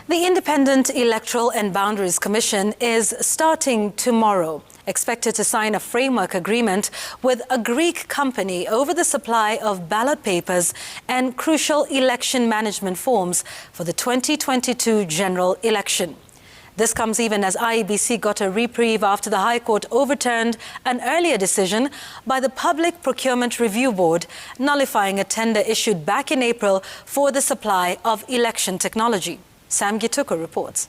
The Independent Electoral and Boundaries Commission is starting tomorrow, expected to sign a framework agreement with a Greek company over the supply of ballot papers and crucial election management forms for the 2022 general election. This comes even as IEBC got a reprieve after the High Court overturned an earlier decision by the Public Procurement Review Board, nullifying a tender issued back in April for the supply of election technology. Gituko reports.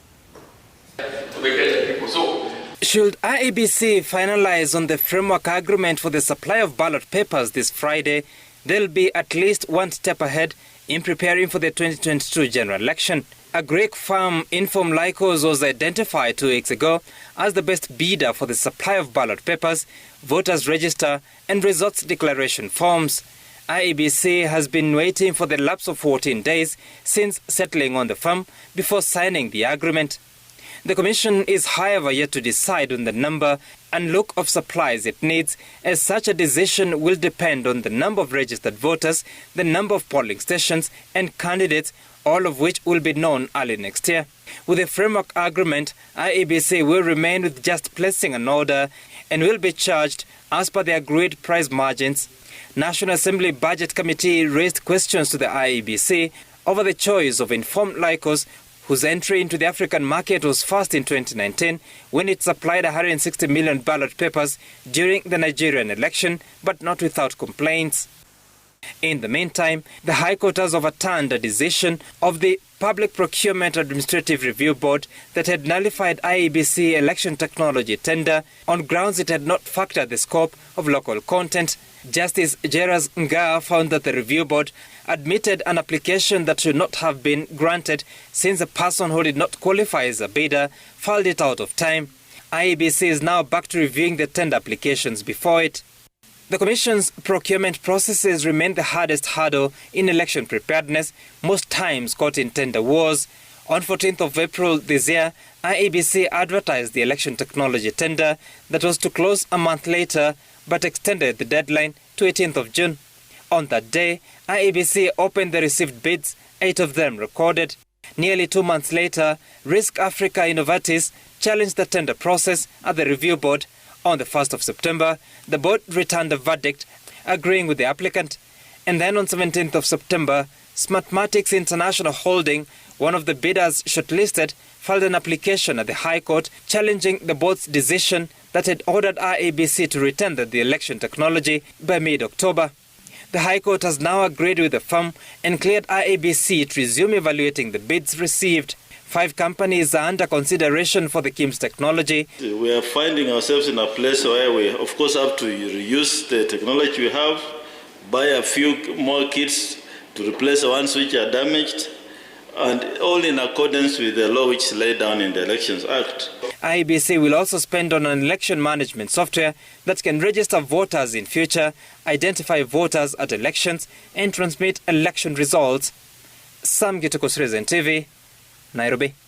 Should IEBC finalize on the framework agreement for the supply of ballot papers this Friday, they'll be at least one step ahead in preparing for the 2022 general election. A Greek firm informed Lykos was identified 2 weeks ago as the best bidder for the supply of ballot papers, voters' register and results declaration forms. IEBC has been waiting for the lapse of 14 days since settling on the firm before signing the agreement. The Commission is, however, yet to decide on the number and look of supplies it needs, as such a decision will depend on the number of registered voters, the number of polling stations and candidates, all of which will be known early next year. With the framework agreement, IEBC will remain with just placing an order and will be charged as per the agreed price margins. National Assembly Budget Committee raised questions to the IEBC over the choice of informed Lykos, whose entry into the African market was first in 2019 when it supplied 160 million ballot papers during the Nigerian election, but not without complaints. In the meantime, the High Court has overturned a decision of the Public Procurement Administrative Review Board that had nullified IEBC election technology tender on grounds it had not factored the scope of local content. Justice Jairus Nga found that the review board admitted an application that should not have been granted since a person who did not qualify as a bidder filed it out of time. IEBC is now back to reviewing the tender applications before it. The Commission's procurement processes remain the hardest hurdle in election preparedness, most times caught in tender wars. On 14th of April this year, IEBC advertised the election technology tender that was to close a month later, but extended the deadline to 18th of June. On that day, IEBC opened the received bids, 8 of them recorded. Nearly 2 months later, Risk Africa Innovatis challenged the tender process at the review board. On the 1st of September, the board returned a verdict agreeing with the applicant. And then on 17th of September, Smartmatics International Holding, one of the bidders shortlisted, filed an application at the High Court challenging the board's decision that had ordered IEBC to retender the election technology by mid-October. The High Court has now agreed with the firm and cleared IEBC to resume evaluating the bids received. 5 companies are under consideration for the KIMS technology. We are finding ourselves in a place where we, of course, have to reuse the technology we have, buy a few more kits to replace the ones which are damaged, and all in accordance with the law which is laid down in the Elections Act. IEBC will also spend on an election management software that can register voters in future, identify voters at elections, and transmit election results. Gituko, TV, Nairobi.